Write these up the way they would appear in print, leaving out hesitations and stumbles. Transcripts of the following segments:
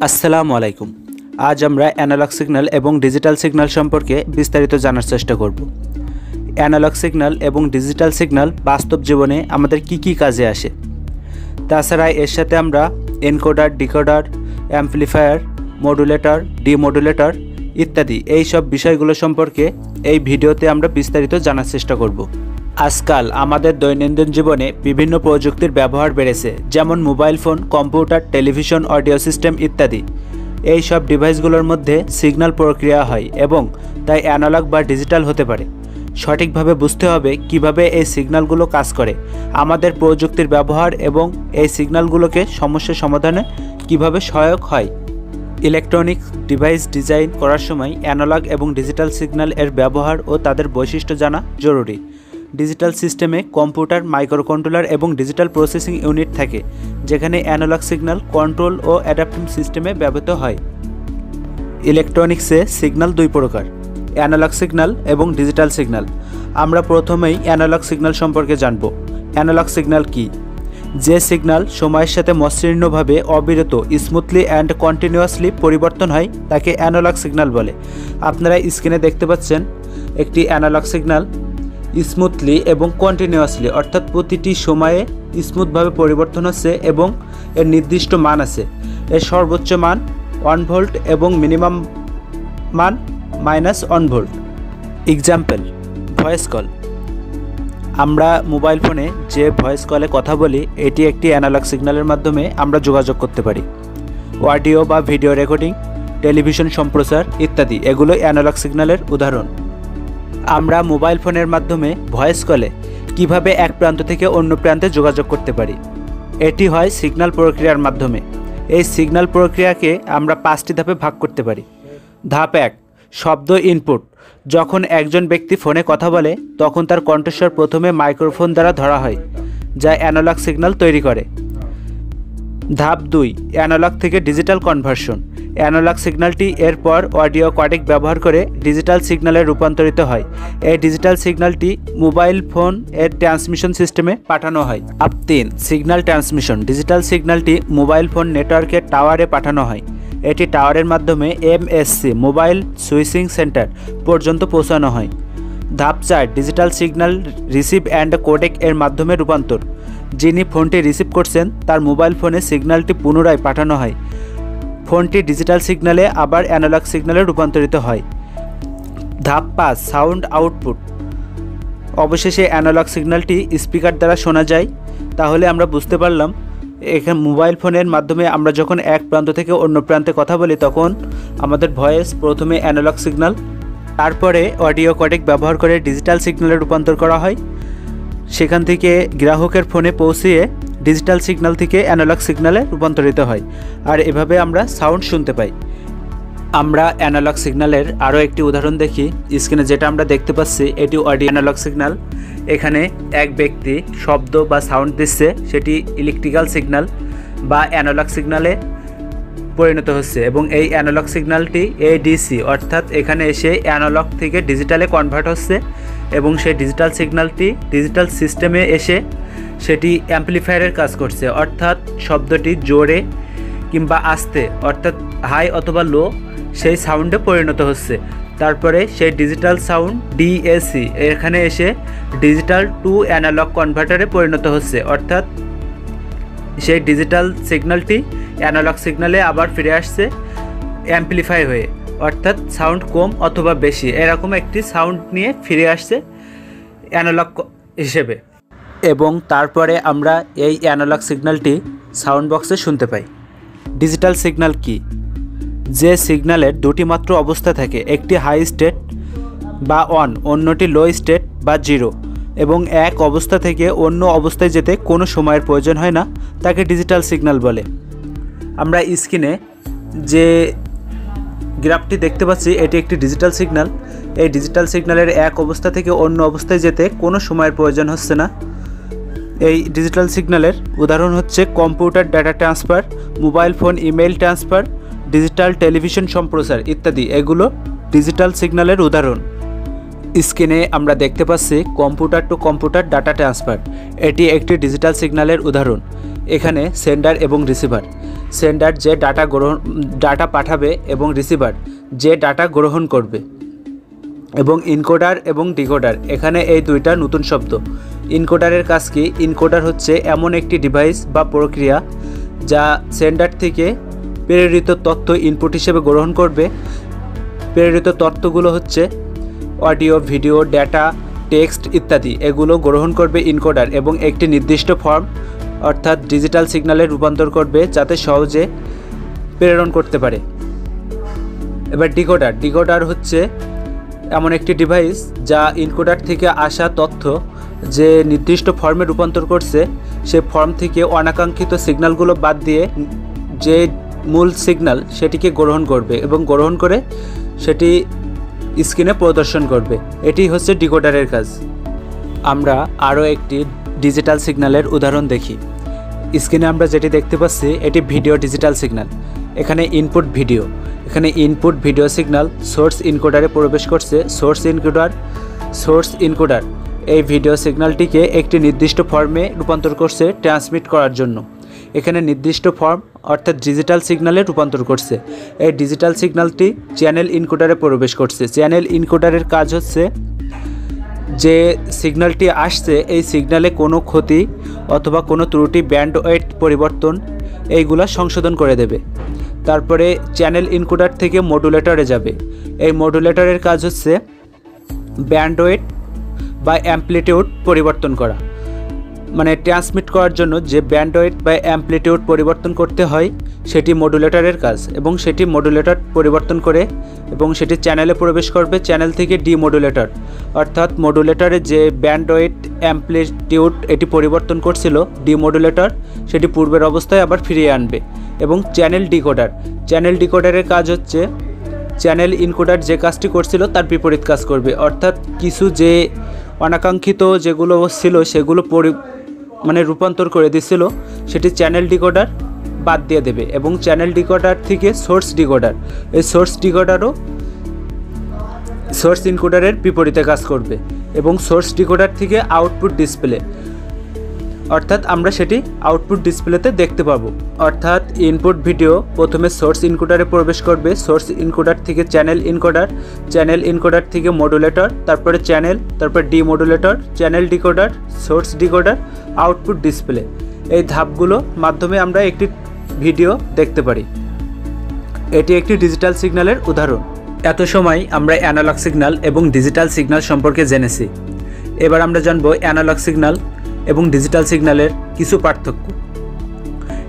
আসসালামু আলাইকুম। আজ আমরা অ্যানালগ সিগন্যাল এবং ডিজিটাল সিগন্যাল সম্পর্কে বিস্তারিত জানার চেষ্টা করব। অ্যানালগ সিগন্যাল এবং ডিজিটাল সিগন্যাল বাস্তব জীবনে আমাদের কি কাজে আসে, তাছাড়া এর সাথে আমরা এনকোডার, ডিকোডার, অ্যাম্পলিফায়ার, মডুলেটর, ডিমডুলেটর ইত্যাদি এই সব বিষয়গুলো সম্পর্কে এই ভিডিওতে আমরা বিস্তারিত জানার চেষ্টা করব। আজকাল আমাদের দৈনন্দিন জীবনে বিভিন্ন প্রযুক্তির ব্যবহার বেড়েছে, যেমন mobile phone, computer, television, audio system ইত্যাদি। এই সব ডিভাইসগুলোর মধ্যে সিগন্যাল প্রক্রিয়া হয় এবং তাই অ্যানালগ বা ডিজিটাল হতে পারে। সঠিকভাবে বুঝতে হবে কিভাবে এই সিগন্যালগুলো কাজ করে, আমাদের প্রযুক্তির ব্যবহার এবং এই সিগন্যালগুলোকে সমস্যা সমাধানে কিভাবে সহায়ক হয়। ইলেকট্রনিক ডিভাইস ডিজাইন করার সময় অ্যানালগ এবং ডিজিটাল সিগন্যাল এর ব্যবহার ও তাদের বৈশিষ্ট্য জানা জরুরি। ডিজিটাল সিস্টেমে কম্পিউটার, মাইক্রোকন্ট্রোলার এবং ডিজিটাল প্রসেসিং ইউনিট থাকে, যেখানে অ্যানালগ সিগন্যাল কন্ট্রোল ও অ্যাডাপ্টিভ সিস্টেমে ব্যবহৃত হয়। ইলেকট্রনিক্সে সিগন্যাল দুই প্রকার, অ্যানালগ সিগন্যাল এবং ডিজিটাল সিগন্যাল। আমরা প্রথমেই অ্যানালগ সিগন্যাল সম্পর্কে জানব। অ্যানালগ সিগন্যাল কি? যে সিগন্যাল সময়ের সাথে মসৃণভাবে অবিরত স্মুথলি অ্যান্ড কন্টিনিউয়াসলি পরিবর্তন হয় তাকে অ্যানালগ সিগন্যাল বলে। আপনারা স্ক্রিনে দেখতে পাচ্ছেন একটি অ্যানালগ সিগন্যাল স্মুথলি এবং কন্টিনিউয়াসলি, অর্থাৎ প্রতিটি সময়ে স্মুথভাবে পরিবর্তন হচ্ছে এবং এর নির্দিষ্ট মান আছে। এর সর্বোচ্চ মান 1 ভোল্ট এবং মিনিমাম মান -1 ভোল্ট। Example, voice call. আমরা মোবাইল ফোনে যে ভয়েস কলে কথা বলি, এটি একটি অ্যানালগ সিগন্যালের মাধ্যমে আমরা যোগাযোগ করতে পারি। অডিও বা ভিডিও রেকর্ডিং, টেলিভিশন সম্প্রচার ইত্যাদি এগুলো অ্যানালগ সিগন্যালের উদাহরণ। আমরা মোবাইল ফোনের মাধ্যমে ভয়েস কলে কিভাবে এক প্রান্ত থেকে অন্য প্রান্তে যোগাযোগ করতে পারি, এটি হয় সিগন্যাল প্রক্রিয়ার মাধ্যমে। এই সিগন্যাল প্রক্রিয়াকে আমরা 5টি ধাপে ভাগ করতে পারি। ধাপ 1, শব্দ ইনপুট। যখন একজন ব্যক্তি ফোনে কথা বলে তখন তার কণ্ঠস্বর প্রথমে মাইক্রোফোন দ্বারা ধরা হয়, যা অ্যানালগ সিগন্যাল তৈরি করে। ধাপ 2, অ্যানালগ থেকে ডিজিটাল কনভার্সন। অ্যানালগ সিগন্যালটি এরপর অডিও কোডেক ব্যবহার করে ডিজিটাল সিগন্যালে রূপান্তরিত হয়। এই ডিজিটাল সিগন্যালটি মোবাইল ফোন এর ট্রান্সমিশন সিস্টেমে পাঠানো হয়। ধাপ 3, সিগন্যাল ট্রান্সমিশন। ডিজিটাল সিগন্যালটি মোবাইল ফোন নেটওয়ার্কের টাওয়ারে পাঠানো হয়। এটি টাওয়ারের মাধ্যমে MSC মোবাইল সুইচিং সেন্টার পর্যন্ত পৌঁছানো হয়। ধাপ 4, digital signal receive and codec এর মাধ্যমে রূপান্তর। যিনি ফোনটি রিসিভ করছেন তার মোবাইল ফোনে সিগন্যালটি পুনরায় পাঠানো হয়। ফোনটি ডিজিটাল সিগন্যালে আবার অ্যানালগ সিগন্যালে রূপান্তরিত হয়। ধাপ 5, সাউন্ড আউটপুট। অবশেষে অ্যানালগ সিগন্যালটি স্পিকার দ্বারা শোনা যায়। তাহলে আমরা বুঝতে পারলাম এখানে মোবাইল ফোনের মাধ্যমে আমরা যখন এক প্রান্ত থেকে অন্য প্রান্তে কথা বলি তখন আমাদের ভয়েস প্রথমে অ্যানালগ সিগন্যাল, তারপরে অডিও কোডেক ব্যবহার করে ডিজিটাল সিগন্যালে রূপান্তর করা হয়। সেখান থেকে গ্রাহকের ফোনে পৌঁছিয়ে ডিজিটাল সিগন্যাল থেকে অ্যানালগ সিগন্যালে রূপান্তরিত হয়, আর এভাবে আমরা সাউন্ড শুনতে পাই। আমরা অ্যানালগ সিগন্যালের আরও একটি উদাহরণ দেখি। স্ক্রিনে যেটা আমরা দেখতে পাচ্ছি এটি অডিও অ্যানালগ সিগন্যাল। এখানে এক ব্যক্তি শব্দ বা সাউন্ড দিচ্ছে, সেটি ইলেকট্রিক্যাল সিগন্যাল বা অ্যানালগ সিগন্যালে পরিণত হচ্ছে এবং এই অ্যানালগ সিগন্যালটি ADC, অর্থাৎ এখানে এসে অ্যানালগ থেকে ডিজিটালে কনভার্ট হচ্ছে এবং সেই ডিজিটাল সিগন্যালটি ডিজিটাল সিস্টেমে এসে সেটি অ্যাম্পলিফায়ারের কাজ করছে, অর্থাৎ শব্দটি জোরে কিংবা আস্তে, অর্থাৎ হাই অথবা লো, সেই সাউন্ডে পরিণত হচ্ছে। তারপরে সেই ডিজিটাল সাউন্ড DAC এখানে এসে ডিজিটাল টু অ্যানালগ কনভার্টারে পরিণত হচ্ছে, অর্থাৎ সেই ডিজিটাল সিগন্যালটি অ্যানালগ সিগন্যালে আবার ফিরে আসছে অ্যাম্পলিফাই হয়ে, অর্থাৎ সাউন্ড কম অথবা বেশি এরকম একটি সাউন্ড নিয়ে ফিরে আসছে অ্যানালগ হিসেবে। এবং তারপরে আমরা এই অ্যানালগ সিগন্যালটি সাউন্ড বক্সে শুনতে পাই। ডিজিটাল সিগন্যাল কি? যে সিগন্যালের দুটি মাত্র অবস্থা থাকে, একটি হাই স্টেট বা অন, অন্যটি লো স্টেট বা জিরো, এবং এক অবস্থা থেকে অন্য অবস্থায় যেতে কোনো সময়ের প্রয়োজন হয় না, তাকে ডিজিটাল সিগন্যাল বলে। আমরা স্ক্রিনে যে গ্রাফটি দেখতে পাচ্ছি এটি একটি ডিজিটাল সিগন্যাল। এই ডিজিটাল সিগন্যালের এক অবস্থা থেকে অন্য অবস্থায় যেতে কোনো সময়ের প্রয়োজন হচ্ছে না। এই ডিজিটাল সিগন্যালের উদাহরণ হচ্ছে computer data transfer, mobile phone email transfer, digital television সম্প্রচার ইত্যাদি এগুলো ডিজিটাল সিগন্যালের উদাহরণ। স্ক্রিনে আমরা দেখতে পাচ্ছি computer to computer data transfer, এটি একটি ডিজিটাল সিগন্যালের উদাহরণ। এখানে সেন্ডার এবং রিসিভার, সেন্ডার যে ডাটা পাঠাবে এবং রিসিভার যে ডাটা গ্রহণ করবে, এবং ইনকোডার এবং ডিকোডার, এখানে এই দুইটা নতুন শব্দ। ইনকোডারের কাজ কি? ইনকোডার হচ্ছে এমন একটি ডিভাইস বা প্রক্রিয়া যা সেন্ডার থেকে প্রেরিত তথ্য ইনপুট হিসেবে গ্রহণ করবে। প্রেরিত তথ্যগুলো হচ্ছে অডিও, ভিডিও, ডেটা, টেক্সট ইত্যাদি, এগুলো গ্রহণ করবে ইনকোডার এবং একটি নির্দিষ্ট ফর্ম অর্থাৎ ডিজিটাল সিগন্যালে রূপান্তর করবে যাতে সহজে প্রেরণ করতে পারে। এবার ডিকোডার হচ্ছে এমন একটি ডিভাইস যা ইনকোডার থেকে আসা তথ্য যে নির্দিষ্ট ফর্মে রূপান্তর করছে, সে ফর্ম থেকে অনাকাঙ্ক্ষিত সিগন্যালগুলো বাদ দিয়ে যে মূল সিগন্যাল সেটিকে গ্রহণ করবে এবং গ্রহণ করে সেটি স্ক্রিনে প্রদর্শন করবে। এটি হচ্ছে ডিকোডারের কাজ। আমরা আরও একটি ডিজিটাল সিগন্যালের উদাহরণ দেখি। স্ক্রিনে আমরা যেটি দেখতে পাচ্ছি এটি ভিডিও ডিজিটাল সিগন্যাল। এখানে ইনপুট ভিডিও সিগন্যাল সোর্স ইনকোডারে প্রবেশ করছে। সোর্স ইনকোডার এই ভিডিও সিগন্যালটিকে একটি নির্দিষ্ট ফর্মে রূপান্তর করছে ট্রান্সমিট করার জন্য। এখানে নির্দিষ্ট ফর্ম অর্থাৎ ডিজিটাল সিগন্যালে রূপান্তর করছে। এই ডিজিটাল সিগন্যালটি চ্যানেল ইনকোডারে প্রবেশ করছে। চ্যানেল ইনকোডারের কাজ হচ্ছে যে সিগন্যালটি আসছে এই সিগন্যালে কোনো ক্ষতি অথবা কোনো ত্রুটি, ব্যান্ডওয়েথ পরিবর্তন এইগুলা সংশোধন করে দেবে। তারপরে চ্যানেল ইনকোডার থেকে মডুলেটরে যাবে। এই মডুলেটরের কাজ হচ্ছে ব্যান্ডওয়েথ বা অ্যাম্প্লিটিউড পরিবর্তন করা, মানে ট্রান্সমিট করার জন্য যে ব্যান্ডওয়েথ বা অ্যাম্প্লিটিউড পরিবর্তন করতে হয় সেটি মডুলেটরের কাজ, এবং সেটি মডুলেটর পরিবর্তন করে এবং সেটি চ্যানেলে প্রবেশ করবে। চ্যানেল থেকে ডিমডুলেটর অর্থাৎ মডুলেটরে যে ব্যান্ডওয়েথ অ্যাম্প্লিটিউড এটি পরিবর্তন করছিল ডিমডুলেটর সেটি পূর্বের অবস্থায় আবার ফিরিয়ে আনবে। এবং চ্যানেল ডিকোডারের কাজ হচ্ছে চ্যানেল ইনকোডার যে কাজটি করছিল তার বিপরীত কাজ করবে, অর্থাৎ কিছু যে অনাকাঙ্ক্ষিত যেগুলো ছিল সেগুলো রূপান্তর করে দিছিল সেটি চ্যানেল ডিকোডার বাদ দিয়ে দেবে। এবং চ্যানেল ডিকোডার থেকে সোর্স ডিকোডার, এই সোর্স ডিকোডারও সোর্স ইনকোডারের বিপরীতে কাজ করবে। এবং সোর্স ডিকোডার থেকে আউটপুট ডিসপ্লে, অর্থাৎ আমরা সেটি আউটপুট ডিসপ্লেতে দেখতে পাবো। অর্থাৎ ইনপুট ভিডিও প্রথমে সোর্স ইনকোডারে প্রবেশ করবে, সোর্স ইনকোডার থেকে চ্যানেল ইনকোডার থেকে মডুলেটর, তারপরে চ্যানেল, তারপর demodulator, channel decoder, source decoder, output display. এই ধাপগুলো মাধ্যমে আমরা একটি ভিডিও দেখতে পারি। এটি একটি ডিজিটাল সিগন্যালের উদাহরণ। এত সময় আমরা অ্যানালগ সিগন্যাল এবং ডিজিটাল সিগন্যাল সম্পর্কে জেনেছি। এবার আমরা জানব অ্যানালগ সিগন্যাল এবং ডিজিটাল সিগন্যালের কিছু পার্থক্য।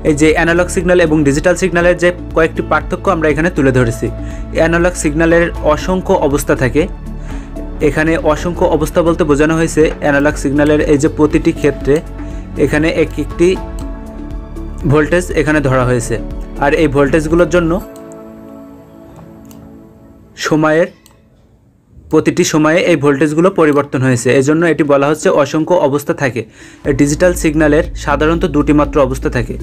এই যে অ্যানালগ সিগন্যাল এবং ডিজিটাল সিগন্যালের যে কয়েকটি পার্থক্য আমরা এখানে তুলে ধরেছি। অ্যানালগ সিগন্যালের অসংখ্য অবস্থা থাকে। এখানে অসংখ্য অবস্থা বলতে বোঝানো হয়েছে অ্যানালগ সিগন্যালের এই যে প্রতিটি ক্ষেত্রে এখানে একটি ভোল্টেজ এখানে ধরা হয়েছে, আর এই ভোল্টেজগুলোর জন্য প্রতিটি সময়ে এই ভোল্টেজগুলো পরিবর্তন হয়েছে, এজন্য এটি বলা হচ্ছে অসংখ্য অবস্থা থাকে। ডিজিটাল সিগন্যালের সাধারণত দুটি মাত্র অবস্থা থাকে,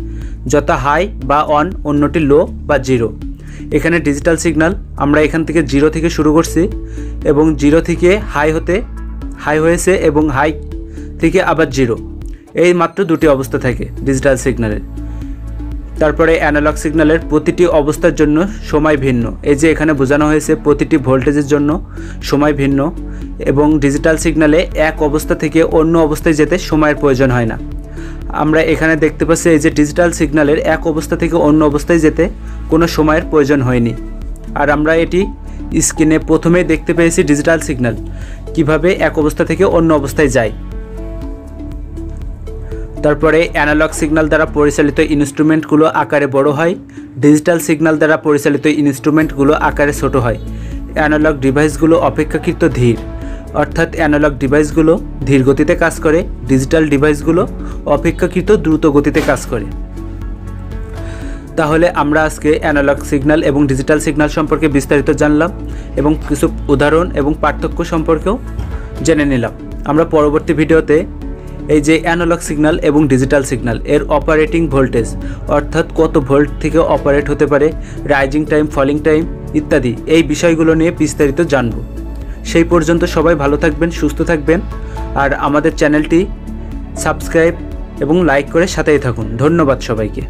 যথা হাই বা অন, অন্যটি লো বা জিরো। এখানে ডিজিটাল সিগন্যাল আমরা এখান থেকে জিরো থেকে শুরু করছি এবং জিরো থেকে হাই হয়েছে এবং হাই থেকে আবার জিরো, এই মাত্র দুটি অবস্থা থাকে ডিজিটাল সিগন্যালের। তারপরে অ্যানালগ সিগন্যালের প্রতিটি অবস্থার জন্য সময় ভিন্ন, এই যে এখানে বোঝানো হয়েছে প্রতিটি ভোল্টেজের জন্য সময় ভিন্ন। এবং ডিজিটাল সিগন্যালে এক অবস্থা থেকে অন্য অবস্থায় যেতে সময়ের প্রয়োজন হয় না। আমরা এখানে দেখতে পাচ্ছি এই যে ডিজিটাল সিগন্যালের এক অবস্থা থেকে অন্য অবস্থায় যেতে কোনো সময়ের প্রয়োজন হয়নি। আর আমরা এটি স্ক্রিনে প্রথমেই দেখতে পেয়েছি ডিজিটাল সিগন্যাল কিভাবে এক অবস্থা থেকে অন্য অবস্থায় যায়। তারপরে অ্যানালগ সিগন্যাল দ্বারা পরিচালিত ইনস্ট্রুমেন্টগুলো আকারে বড় হয়, ডিজিটাল সিগন্যাল দ্বারা পরিচালিত ইনস্ট্রুমেন্টগুলো আকারে ছোট হয়। অ্যানালগ ডিভাইসগুলো অপেক্ষাকৃত ধীর, অর্থাৎ অ্যানালগ ডিভাইসগুলো ধীর গতিতে কাজ করে, ডিজিটাল ডিভাইসগুলো অপেক্ষাকৃত দ্রুত গতিতে কাজ করে। তাহলে আমরা আজকে অ্যানালগ সিগন্যাল এবং ডিজিটাল সিগন্যাল সম্পর্কে বিস্তারিত জানলাম এবং কিছু উদাহরণ এবং পার্থক্য সম্পর্কেও জেনে নিলাম। আমরা পরবর্তী ভিডিওতে এই যে অ্যানালগ সিগন্যাল এবং ডিজিটাল সিগন্যাল এর অপারেটিং ভোল্টেজ, অর্থাৎ কত ভোল্ট থেকে অপারেট হতে পারে, রাইজিং টাইম, ফলিং টাইম ইত্যাদি এই বিষয়গুলো নিয়ে বিস্তারিত জানব। সেই পর্যন্ত সবাই ভালো থাকবেন, সুস্থ থাকবেন, আর আমাদের চ্যানেলটি সাবস্ক্রাইব এবং লাইক করে সাথেই থাকুন। ধন্যবাদ সবাইকে।